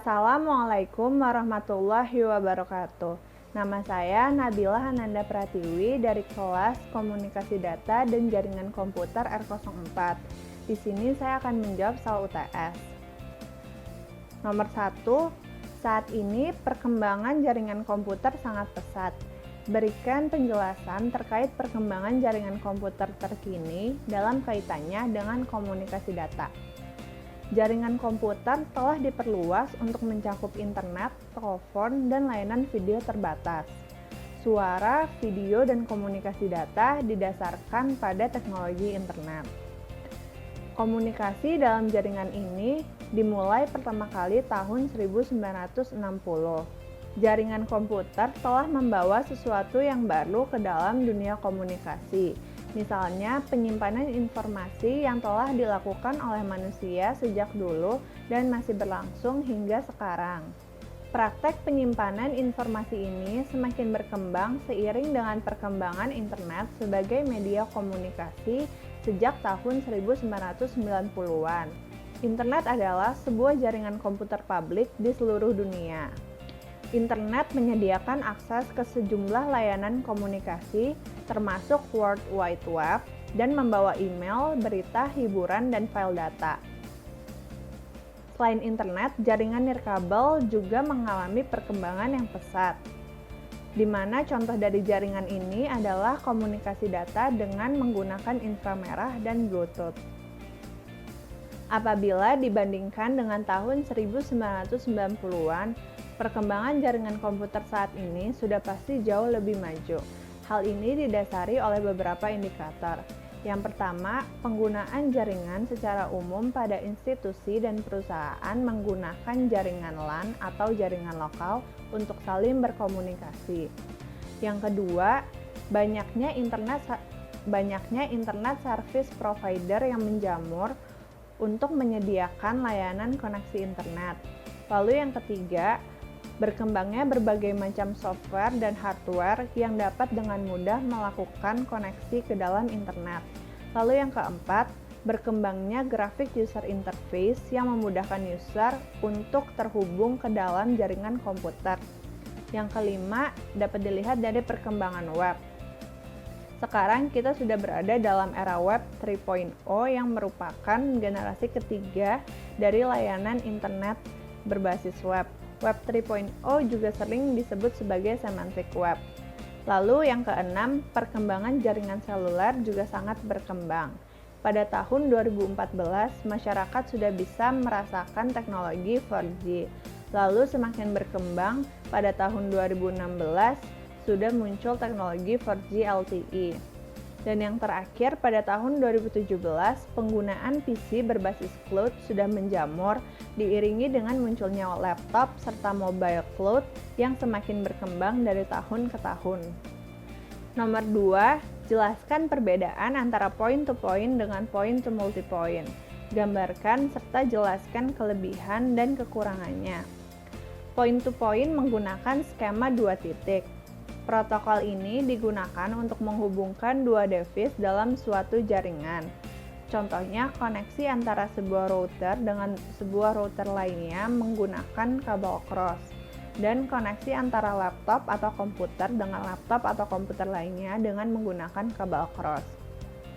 Assalamualaikum warahmatullahi wabarakatuh. Nama saya Nabila Hananda Pratiwi dari kelas Komunikasi Data dan Jaringan Komputer R04. Di sini saya akan menjawab soal UTS. Nomor 1, saat ini perkembangan jaringan komputer sangat pesat. Berikan penjelasan terkait perkembangan jaringan komputer terkini dalam kaitannya dengan komunikasi data. Jaringan komputer telah diperluas untuk mencakup internet, telepon, dan layanan video terbatas. Suara, video, dan komunikasi data didasarkan pada teknologi internet. Komunikasi dalam jaringan ini dimulai pertama kali tahun 1960. Jaringan komputer telah membawa sesuatu yang baru ke dalam dunia komunikasi. Misalnya, penyimpanan informasi yang telah dilakukan oleh manusia sejak dulu dan masih berlangsung hingga sekarang. Praktek penyimpanan informasi ini semakin berkembang seiring dengan perkembangan internet sebagai media komunikasi sejak tahun 1990-an. Internet adalah sebuah jaringan komputer publik di seluruh dunia. Internet menyediakan akses ke sejumlah layanan komunikasi, termasuk World Wide Web, dan membawa email, berita, hiburan, dan file data. Selain internet, jaringan nirkabel juga mengalami perkembangan yang pesat, di mana contoh dari jaringan ini adalah komunikasi data dengan menggunakan inframerah dan Bluetooth. Apabila dibandingkan dengan tahun 1990-an, perkembangan jaringan komputer saat ini sudah pasti jauh lebih maju. Hal ini didasari oleh beberapa indikator. Yang pertama, penggunaan jaringan secara umum pada institusi dan perusahaan menggunakan jaringan LAN atau jaringan lokal untuk saling berkomunikasi. Yang kedua, banyaknya internet service provider yang menjamur untuk menyediakan layanan koneksi internet. Lalu yang ketiga, berkembangnya berbagai macam software dan hardware yang dapat dengan mudah melakukan koneksi ke dalam internet. Lalu yang keempat, berkembangnya grafik user interface yang memudahkan user untuk terhubung ke dalam jaringan komputer. Yang kelima, dapat dilihat dari perkembangan web. Sekarang kita sudah berada dalam era web 3.0 yang merupakan generasi ketiga dari layanan internet berbasis web. Web 3.0 juga sering disebut sebagai semantic web. Lalu yang keenam, perkembangan jaringan seluler juga sangat berkembang. Pada tahun 2014, masyarakat sudah bisa merasakan teknologi 4G. Lalu semakin berkembang, pada tahun 2016 sudah muncul teknologi 4G LTE. Dan yang terakhir, pada tahun 2017, penggunaan PC berbasis cloud sudah menjamur, diiringi dengan munculnya laptop serta mobile cloud yang semakin berkembang dari tahun ke tahun. Nomor 2, jelaskan perbedaan antara point-to-point dengan point-to-multipoint. Gambarkan serta jelaskan kelebihan dan kekurangannya. Point-to-point menggunakan skema 2 titik. Protokol ini digunakan untuk menghubungkan dua device dalam suatu jaringan. Contohnya, koneksi antara sebuah router dengan sebuah router lainnya menggunakan kabel cross, dan koneksi antara laptop atau komputer dengan laptop atau komputer lainnya dengan menggunakan kabel cross.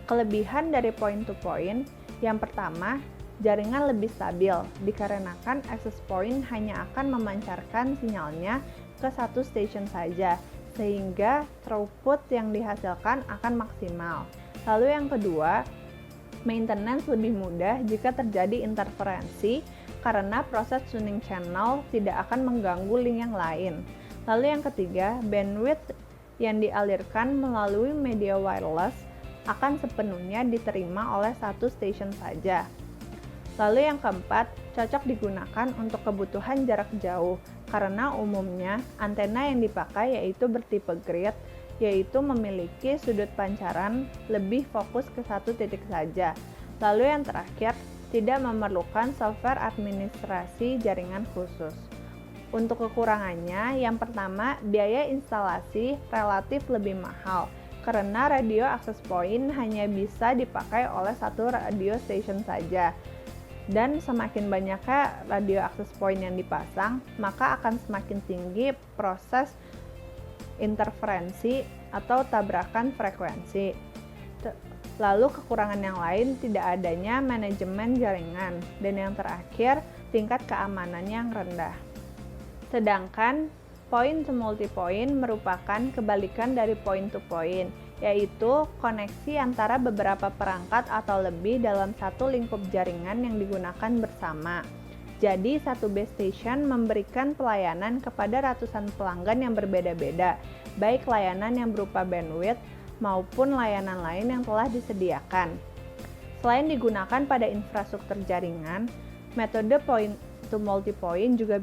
Kelebihan dari point-to-point, yang pertama, jaringan lebih stabil, dikarenakan access point hanya akan memancarkan sinyalnya ke satu station saja, sehingga throughput yang dihasilkan akan maksimal. Lalu yang kedua, maintenance lebih mudah jika terjadi interferensi karena proses tuning channel tidak akan mengganggu link yang lain. Lalu yang ketiga, bandwidth yang dialirkan melalui media wireless akan sepenuhnya diterima oleh satu station saja. Lalu yang keempat, cocok digunakan untuk kebutuhan jarak jauh, karena umumnya antena yang dipakai yaitu bertipe grid, yaitu memiliki sudut pancaran lebih fokus ke satu titik saja. Lalu yang terakhir, tidak memerlukan software administrasi jaringan khusus. Untuk kekurangannya, yang pertama, biaya instalasi relatif lebih mahal, karena radio access point hanya bisa dipakai oleh satu radio station saja. Dan semakin banyaknya radio access point yang dipasang, maka akan semakin tinggi proses interferensi atau tabrakan frekuensi. Lalu kekurangan yang lain tidak adanya manajemen jaringan, dan yang terakhir tingkat keamanan yang rendah. Sedangkan point-to-multipoint merupakan kebalikan dari point-to-point, yaitu koneksi antara beberapa perangkat atau lebih dalam satu lingkup jaringan yang digunakan bersama. Jadi, satu base station memberikan pelayanan kepada ratusan pelanggan yang berbeda-beda, baik layanan yang berupa bandwidth maupun layanan lain yang telah disediakan. Selain digunakan pada infrastruktur jaringan, metode point-to-multipoint juga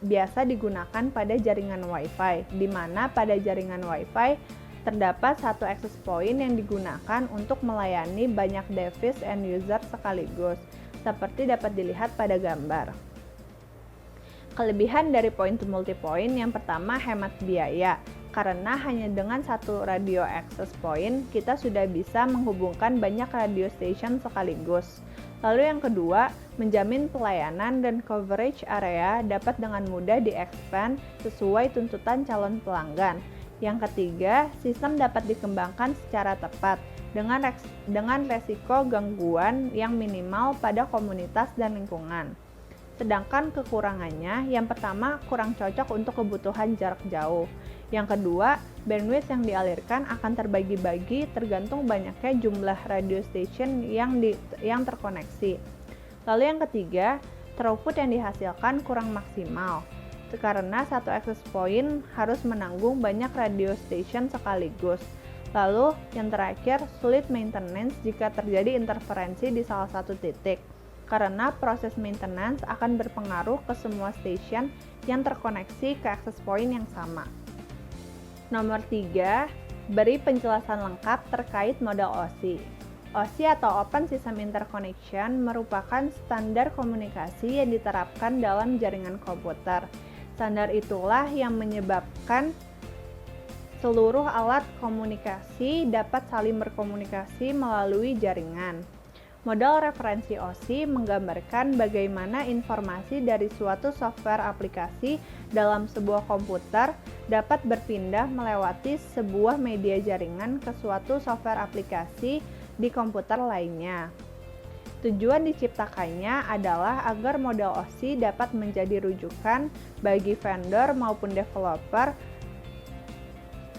biasa digunakan pada jaringan Wi-Fi, di mana pada jaringan Wi-Fi terdapat satu access point yang digunakan untuk melayani banyak device and user sekaligus, seperti dapat dilihat pada gambar. Kelebihan dari point-to-multipoint yang pertama hemat biaya, karena hanya dengan satu radio access point kita sudah bisa menghubungkan banyak radio station sekaligus. Lalu yang kedua, menjamin pelayanan dan coverage area dapat dengan mudah di-expand sesuai tuntutan calon pelanggan. Yang ketiga, sistem dapat dikembangkan secara tepat dengan resiko gangguan yang minimal pada komunitas dan lingkungan. Sedangkan kekurangannya, yang pertama kurang cocok untuk kebutuhan jarak jauh. Yang kedua, bandwidth yang dialirkan akan terbagi-bagi tergantung banyaknya jumlah radio station yang terkoneksi. Lalu yang ketiga, throughput yang dihasilkan kurang maksimal, karena satu access point harus menanggung banyak radio station sekaligus. Lalu yang terakhir, sulit maintenance jika terjadi interferensi di salah satu titik, karena proses maintenance akan berpengaruh ke semua station yang terkoneksi ke access point yang sama. Nomor 3, beri penjelasan lengkap terkait model OSI. OSI atau Open System Interconnection merupakan standar komunikasi yang diterapkan dalam jaringan komputer. Standar itulah yang menyebabkan seluruh alat komunikasi dapat saling berkomunikasi melalui jaringan. Model referensi OSI menggambarkan bagaimana informasi dari suatu software aplikasi dalam sebuah komputer dapat berpindah melewati sebuah media jaringan ke suatu software aplikasi di komputer lainnya. Tujuan diciptakannya adalah agar model OSI dapat menjadi rujukan bagi vendor maupun developer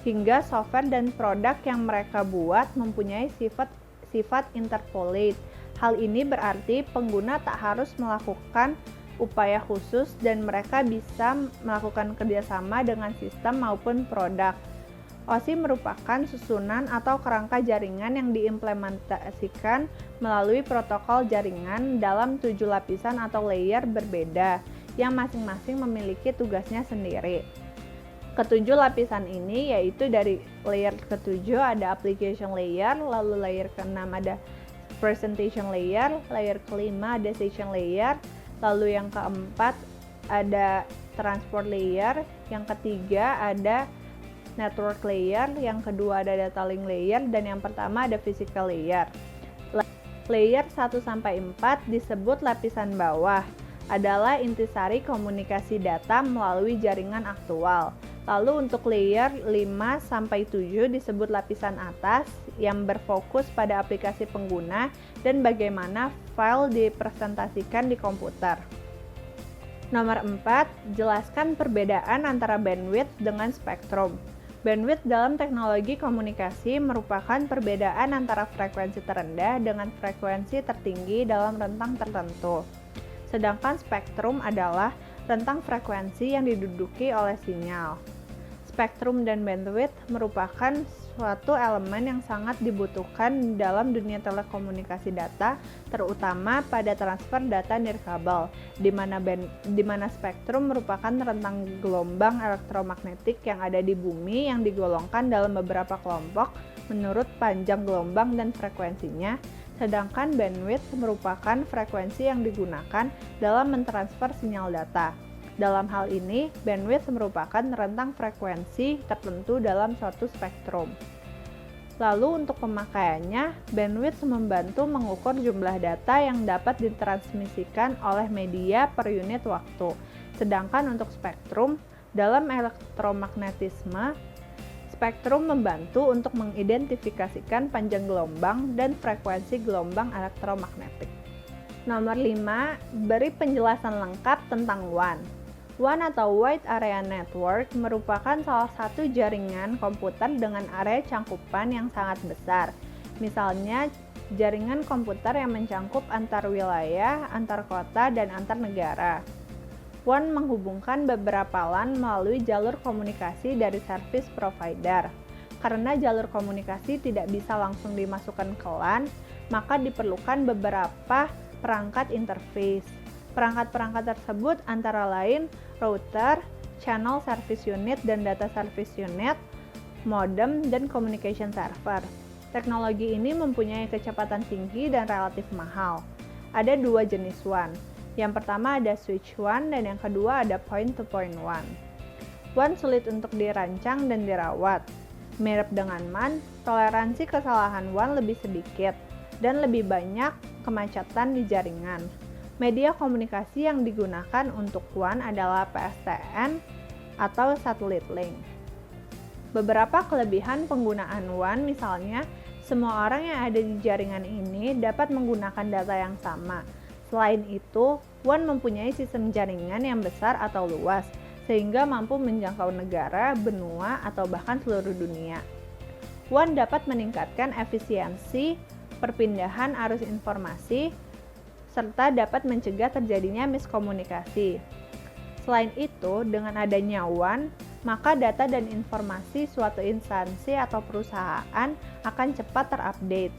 hingga software dan produk yang mereka buat mempunyai sifat interpolate. Hal ini berarti pengguna tak harus melakukan upaya khusus dan mereka bisa melakukan kerjasama dengan sistem maupun produk. OSI merupakan susunan atau kerangka jaringan yang diimplementasikan melalui protokol jaringan dalam 7 lapisan atau layer berbeda, yang masing-masing memiliki tugasnya sendiri. Ketujuh lapisan ini yaitu dari layer ke-7 ada application layer, lalu layer ke-6 ada presentation layer, layer kelima ada session layer, lalu yang keempat ada transport layer, yang ketiga ada network layer, yang kedua ada data link layer, dan yang pertama ada physical layer. Layer 1-4 disebut lapisan bawah, adalah intisari komunikasi data melalui jaringan aktual. Lalu untuk layer 5-7 disebut lapisan atas yang berfokus pada aplikasi pengguna dan bagaimana file dipresentasikan di komputer. Nomor 4, jelaskan perbedaan antara bandwidth dengan spektrum. Bandwidth dalam teknologi komunikasi merupakan perbedaan antara frekuensi terendah dengan frekuensi tertinggi dalam rentang tertentu. Sedangkan spektrum adalah rentang frekuensi yang diduduki oleh sinyal. Spektrum dan bandwidth merupakan suatu elemen yang sangat dibutuhkan dalam dunia telekomunikasi data, terutama pada transfer data nirkabel, di mana spektrum merupakan rentang gelombang elektromagnetik yang ada di bumi yang digolongkan dalam beberapa kelompok menurut panjang gelombang dan frekuensinya, sedangkan bandwidth merupakan frekuensi yang digunakan dalam mentransfer sinyal data. Dalam hal ini, bandwidth merupakan rentang frekuensi tertentu dalam suatu spektrum. Lalu untuk pemakaiannya, bandwidth membantu mengukur jumlah data yang dapat ditransmisikan oleh media per unit waktu. Sedangkan untuk spektrum, dalam elektromagnetisme, spektrum membantu untuk mengidentifikasikan panjang gelombang dan frekuensi gelombang elektromagnetik. Nomor 5, beri penjelasan lengkap tentang WAN. WAN atau Wide Area Network merupakan salah satu jaringan komputer dengan area cangkupan yang sangat besar. Misalnya, jaringan komputer yang mencangkup antar wilayah, antar kota, dan antar negara. WAN menghubungkan beberapa LAN melalui jalur komunikasi dari service provider. Karena jalur komunikasi tidak bisa langsung dimasukkan ke LAN, maka diperlukan beberapa perangkat interface. Perangkat-perangkat tersebut antara lain router, channel service unit dan data service unit, modem, dan communication server. Teknologi ini mempunyai kecepatan tinggi dan relatif mahal. Ada dua jenis WAN. Yang pertama ada switch WAN dan yang kedua ada point-to-point WAN. WAN sulit untuk dirancang dan dirawat. Mirip dengan MAN, toleransi kesalahan WAN lebih sedikit dan lebih banyak kemacetan di jaringan. Media komunikasi yang digunakan untuk WAN adalah PSTN atau satellite link. Beberapa kelebihan penggunaan WAN misalnya, semua orang yang ada di jaringan ini dapat menggunakan data yang sama. Selain itu, WAN mempunyai sistem jaringan yang besar atau luas, sehingga mampu menjangkau negara, benua, atau bahkan seluruh dunia. WAN dapat meningkatkan efisiensi perpindahan arus informasi, serta dapat mencegah terjadinya miskomunikasi. Selain itu, dengan adanya WAN, maka data dan informasi suatu instansi atau perusahaan akan cepat terupdate.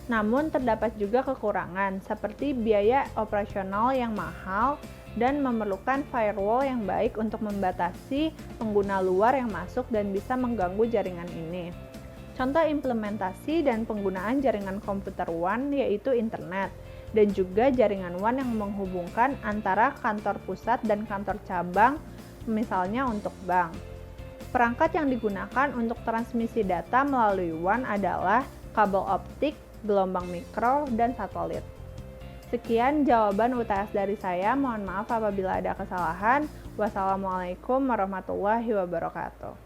Namun, terdapat juga kekurangan, seperti biaya operasional yang mahal dan memerlukan firewall yang baik untuk membatasi pengguna luar yang masuk dan bisa mengganggu jaringan ini. Contoh implementasi dan penggunaan jaringan komputer WAN yaitu internet, dan juga jaringan WAN yang menghubungkan antara kantor pusat dan kantor cabang, misalnya untuk bank. Perangkat yang digunakan untuk transmisi data melalui WAN adalah kabel optik, gelombang mikro, dan satelit. Sekian jawaban UTS dari saya, mohon maaf apabila ada kesalahan. Wassalamualaikum warahmatullahi wabarakatuh.